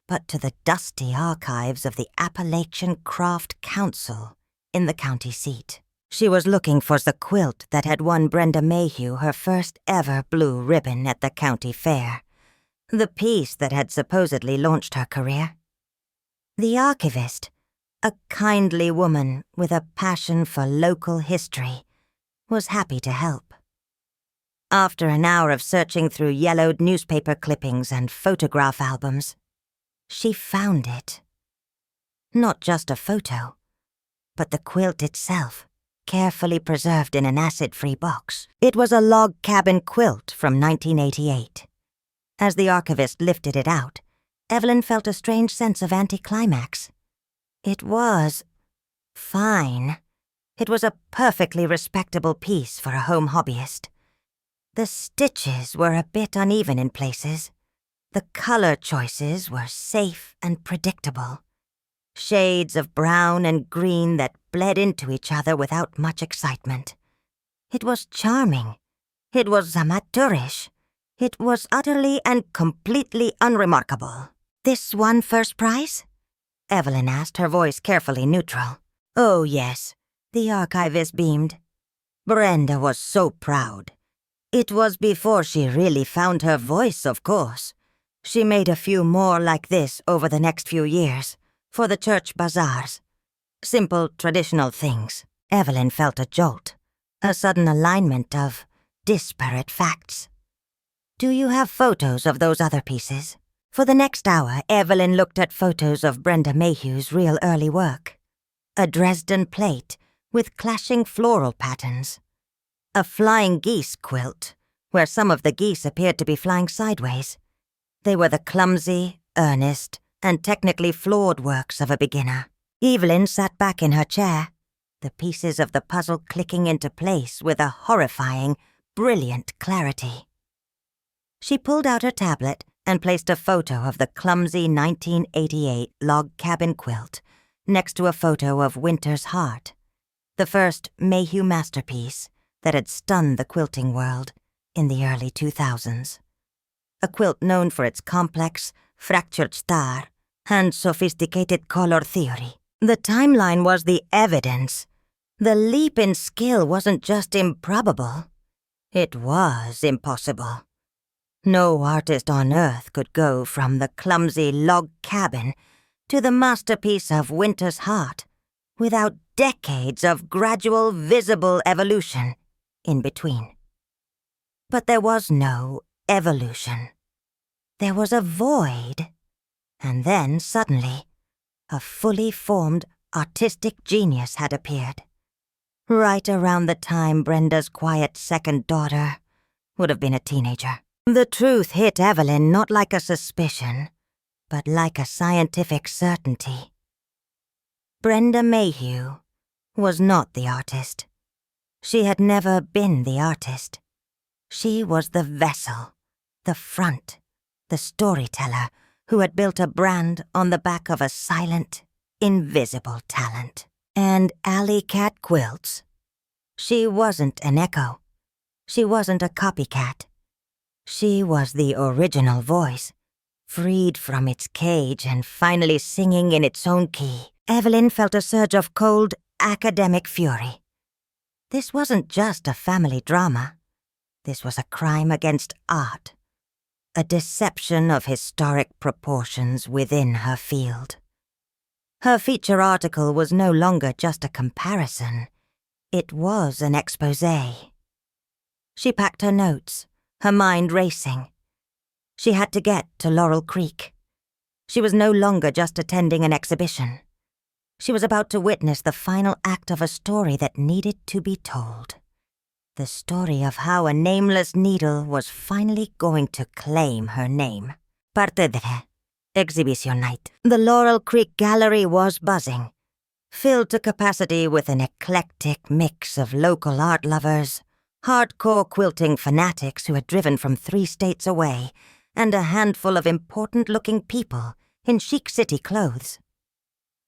but to the dusty archives of the Appalachian Craft Council in the county seat. She was looking for the quilt that had won Brenda Mayhew her first ever blue ribbon at the county fair, the piece that had supposedly launched her career. The archivist, a kindly woman with a passion for local history, was happy to help. After an hour of searching through yellowed newspaper clippings and photograph albums, she found it. Not just a photo, but the quilt itself, carefully preserved in an acid-free box. It was a log cabin quilt from 1988. As the archivist lifted it out, Evelyn felt a strange sense of anticlimax. It was fine. It was a perfectly respectable piece for a home hobbyist. The stitches were a bit uneven in places. The color choices were safe and predictable. shades of brown and green that bled into each other without much excitement. It was charming. It was amateurish. It was utterly and completely unremarkable. "This won first prize?" Evelyn asked, her voice carefully neutral. "Oh, yes," the archivist beamed. "Brenda was so proud. It was before she really found her voice, of course. She made a few more like this over the next few years, for the church bazaars. Simple, traditional things." Evelyn felt a jolt, a sudden alignment of disparate facts. "Do you have photos of those other pieces?" For the next hour, Evelyn looked at photos of Brenda Mayhew's real early work. A Dresden plate with clashing floral patterns. A flying geese quilt, where some of the geese appeared to be flying sideways. They were the clumsy, earnest, and technically flawed works of a beginner. Evelyn sat back in her chair, the pieces of the puzzle clicking into place with a horrifying, brilliant clarity. She pulled out her tablet and placed a photo of the clumsy 1988 log cabin quilt next to a photo of Winter's Heart, the first Mayhew masterpiece that had stunned the quilting world in the early 2000s. A quilt known for its complex, fractured star and sophisticated color theory. The timeline was the evidence. The leap in skill wasn't just improbable. It was impossible. No artist on earth could go from the clumsy log cabin to the masterpiece of Winter's Heart without decades of gradual, visible evolution in between. But there was no evolution. There was a void. And then, suddenly, a fully formed artistic genius had appeared. Right around the time Brenda's quiet second daughter would have been a teenager. The truth hit Evelyn not like a suspicion, but like a scientific certainty. Brenda Mayhew was not the artist. She had never been the artist. She was the vessel, the front, the storyteller who had built a brand on the back of a silent, invisible talent. And Alley Cat Quilts? She wasn't an echo. She wasn't a copycat. She was the original voice, freed from its cage and finally singing in its own key. Evelyn felt a surge of cold, academic fury. This wasn't just a family drama. This was a crime against art, a deception of historic proportions within her field. Her feature article was no longer just a comparison. It was an exposé. She packed her notes, her mind racing. She had to get to Laurel Creek. She was no longer just attending an exhibition. She was about to witness the final act of a story that needed to be told. The story of how a nameless needle was finally going to claim her name. Parte tre. Exhibition night. The Laurel Creek Gallery was buzzing, filled to capacity with an eclectic mix of local art lovers, hardcore quilting fanatics who had driven from 3 states away, and a handful of important-looking people in chic city clothes.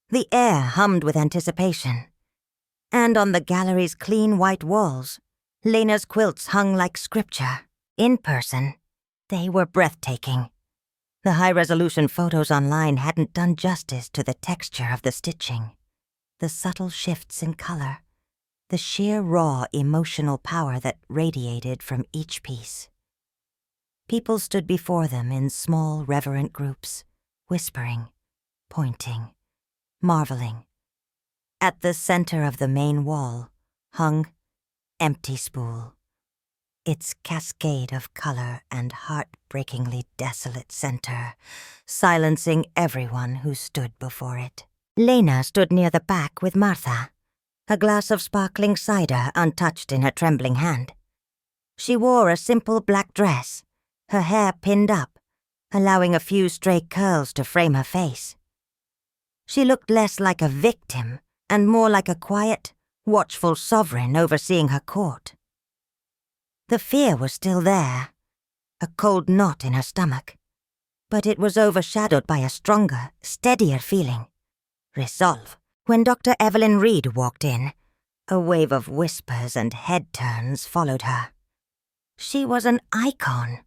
The air hummed with anticipation, and on the gallery's clean white walls, Lena's quilts hung like scripture. In person, they were breathtaking. The high-resolution photos online hadn't done justice to the texture of the stitching, the subtle shifts in color, the sheer raw emotional power that radiated from each piece. People stood before them in small, reverent groups, whispering, pointing, marveling. At the center of the main wall hung Empty Spool, its cascade of color and heartbreakingly desolate center, silencing everyone who stood before it. Lena stood near the back with Martha, a glass of sparkling cider untouched in her trembling hand. She wore a simple black dress, her hair pinned up, allowing a few stray curls to frame her face. She looked less like a victim and more like a quiet, watchful sovereign overseeing her court. The fear was still there, a cold knot in her stomach, but it was overshadowed by a stronger, steadier feeling, resolve. When Dr. Evelyn Reed walked in, a wave of whispers and head turns followed her. She was an icon,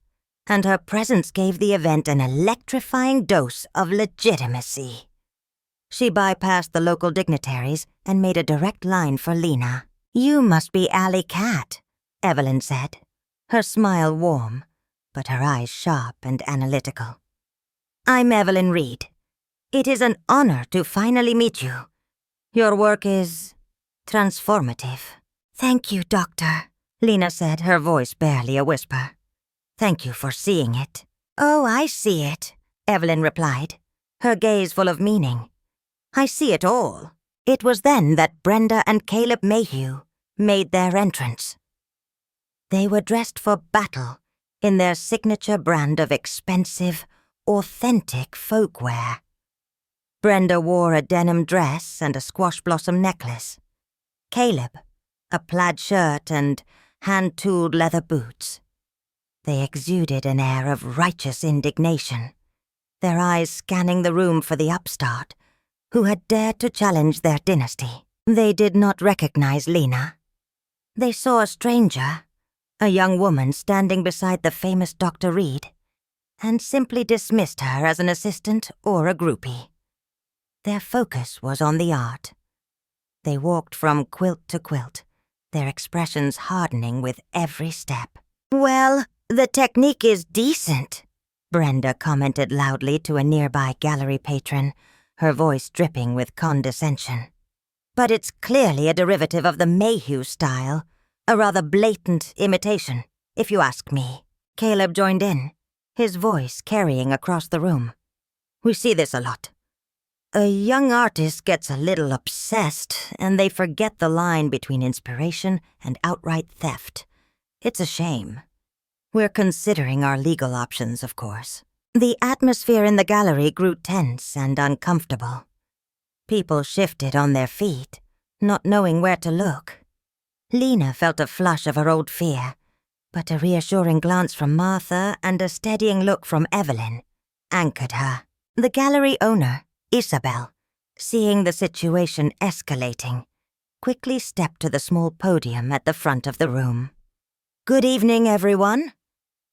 and her presence gave the event an electrifying dose of legitimacy. She bypassed the local dignitaries and made a direct line for Lena. "You must be Alley Cat," Evelyn said, her smile warm, but her eyes sharp and analytical. "I'm Evelyn Reed. It is an honor to finally meet you. Your work is transformative." "Thank you, Doctor," Lena said, her voice barely a whisper. "Thank you for seeing it." "Oh, I see it," Evelyn replied, her gaze full of meaning. "I see it all." It was then that Brenda and Caleb Mayhew made their entrance. They were dressed for battle in their signature brand of expensive, authentic folkwear. Brenda wore a denim dress and a squash blossom necklace. Caleb, a plaid shirt and hand-tooled leather boots. They exuded an air of righteous indignation, their eyes scanning the room for the upstart who had dared to challenge their dynasty. They did not recognize Lena. They saw a stranger, a young woman standing beside the famous Dr. Reed, and simply dismissed her as an assistant or a groupie. Their focus was on the art. They walked from quilt to quilt, their expressions hardening with every step. "Well, the technique is decent," Brenda commented loudly to a nearby gallery patron, her voice dripping with condescension. "But it's clearly a derivative of the Mayhew style, a rather blatant imitation, if you ask me." Caleb joined in, his voice carrying across the room. "We see this a lot. A young artist gets a little obsessed, and they forget the line between inspiration and outright theft. It's a shame. We're considering our legal options, of course." The atmosphere in the gallery grew tense and uncomfortable. People shifted on their feet, not knowing where to look. Lena felt a flush of her old fear, but a reassuring glance from Martha and a steadying look from Evelyn anchored her. The gallery owner, Isabel, seeing the situation escalating, quickly stepped to the small podium at the front of the room. "Good evening, everyone.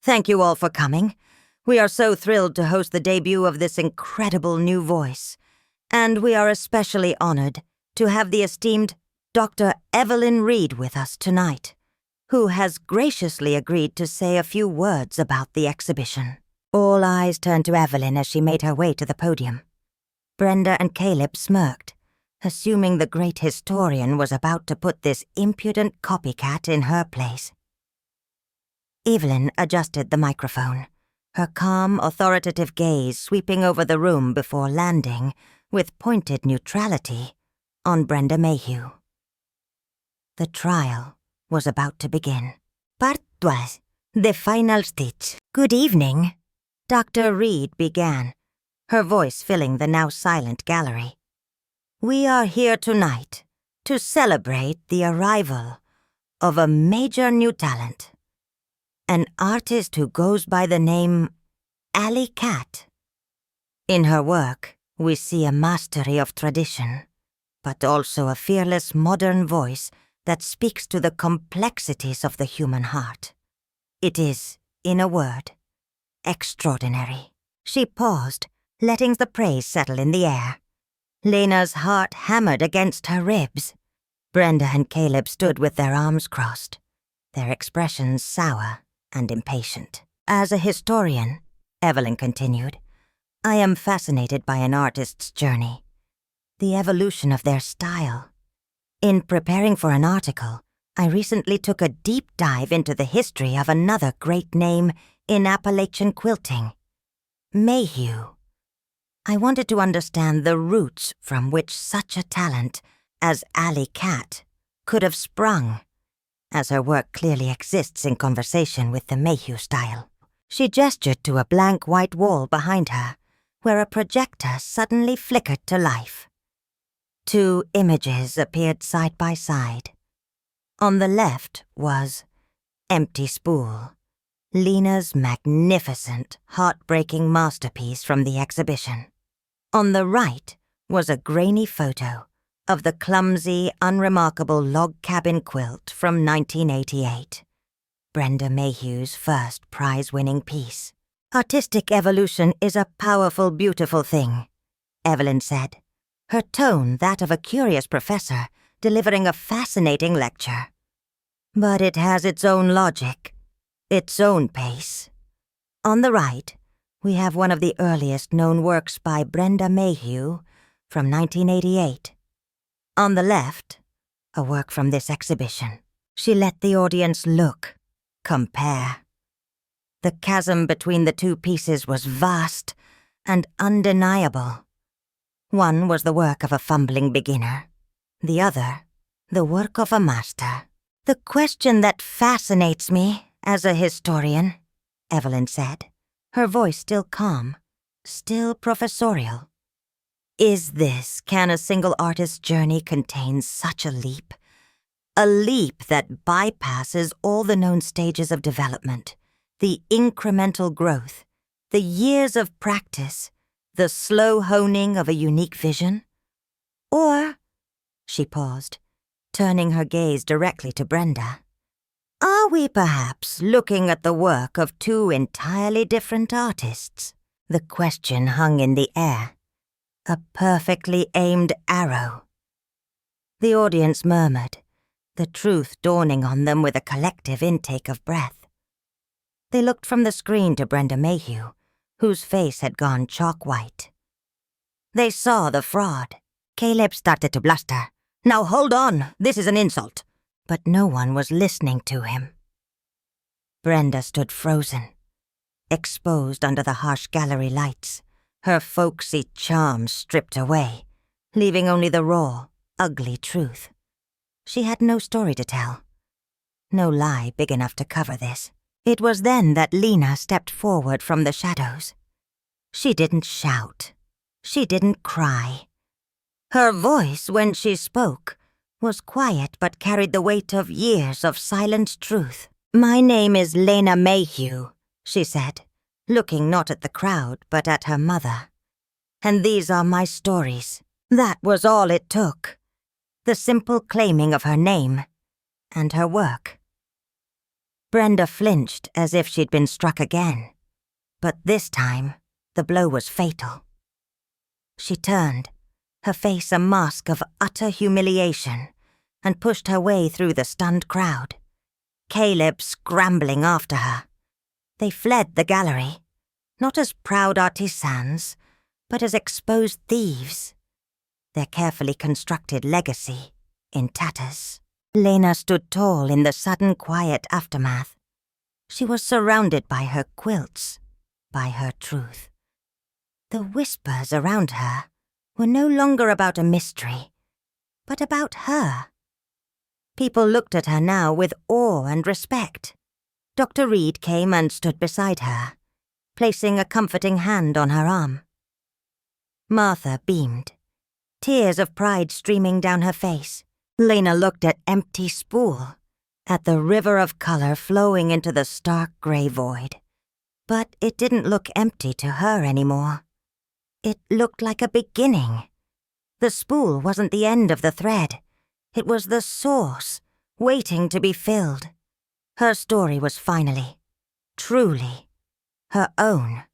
Thank you all for coming. We are so thrilled to host the debut of this incredible new voice, and we are especially honored to have the esteemed Dr. Evelyn Reed with us tonight, who has graciously agreed to say a few words about the exhibition." All eyes turned to Evelyn as she made her way to the podium. Brenda and Caleb smirked, assuming the great historian was about to put this impudent copycat in her place. Evelyn adjusted the microphone, her calm, authoritative gaze sweeping over the room before landing, with pointed neutrality, on Brenda Mayhew. The trial was about to begin. Part 12, the final stitch. "Good evening," Dr. Reed began, her voice filling the now silent gallery. "We are here tonight to celebrate the arrival of a major new talent. An artist who goes by the name Alley Cat. In her work, we see a mastery of tradition, but also a fearless modern voice that speaks to the complexities of the human heart. It is, in a word, extraordinary." She paused, letting the praise settle in the air. Lena's heart hammered against her ribs. Brenda and Caleb stood with their arms crossed, their expressions sour and impatient. "As a historian," Evelyn continued, "I am fascinated by an artist's journey, the evolution of their style. In preparing for an article, I recently took a deep dive into the history of another great name in Appalachian quilting, Mayhew. I wanted to understand the roots from which such a talent as Alley Cat could have sprung, as her work clearly exists in conversation with the Mayhew style." She gestured to a blank white wall behind her, where a projector suddenly flickered to life. Two images appeared side by side. On the left was Empty Spool, Lena's magnificent, heartbreaking masterpiece from the exhibition. On the right was a grainy photo of the clumsy, unremarkable log cabin quilt from 1988, Brenda Mayhew's first prize-winning piece. "Artistic evolution is a powerful, beautiful thing," Evelyn said, her tone that of a curious professor delivering a fascinating lecture. "But it has its own logic, its own pace. On the right, we have one of the earliest known works by Brenda Mayhew from 1988. On the left, a work from this exhibition." She let the audience look, compare. The chasm between the two pieces was vast and undeniable. One was the work of a fumbling beginner, the other, the work of a master. "The question that fascinates me as a historian," Evelyn said, her voice still calm, still professorial, "is this: can a single artist's journey contain such a leap? A leap that bypasses all the known stages of development, the incremental growth, the years of practice, the slow honing of a unique vision? Or," she paused, turning her gaze directly to Brenda, "are we perhaps looking at the work of two entirely different artists?" The question hung in the air, a perfectly aimed arrow. The audience murmured, the truth dawning on them with a collective intake of breath. They looked from the screen to Brenda Mayhew, whose face had gone chalk white. They saw the fraud. Caleb started to bluster. "Now hold on, this is an insult." But no one was listening to him. Brenda stood frozen, exposed under the harsh gallery lights, her folksy charm stripped away, leaving only the raw, ugly truth. She had no story to tell, no lie big enough to cover this. It was then that Lena stepped forward from the shadows. She didn't shout. She didn't cry. Her voice, when she spoke, was quiet but carried the weight of years of silent truth. "My name is Lena Mayhew," she said, looking not at the crowd but at her mother. "And these are my stories." That was all it took. The simple claiming of her name and her work. Brenda flinched as if she'd been struck again, but this time the blow was fatal. She turned, her face a mask of utter humiliation, and pushed her way through the stunned crowd, Caleb scrambling after her. They fled the gallery, not as proud artisans, but as exposed thieves, their carefully constructed legacy in tatters. Lena stood tall in the sudden quiet aftermath. She was surrounded by her quilts, by her truth. The whispers around her were no longer about a mystery, but about her. People looked at her now with awe and respect. Dr. Reed came and stood beside her, placing a comforting hand on her arm. Martha beamed, tears of pride streaming down her face. Lena looked at empty spool, at the river of color flowing into the stark gray void. But it didn't look empty to her anymore. It looked like a beginning. The spool wasn't the end of the thread. It was the source, waiting to be filled. Her story was finally, truly, her own.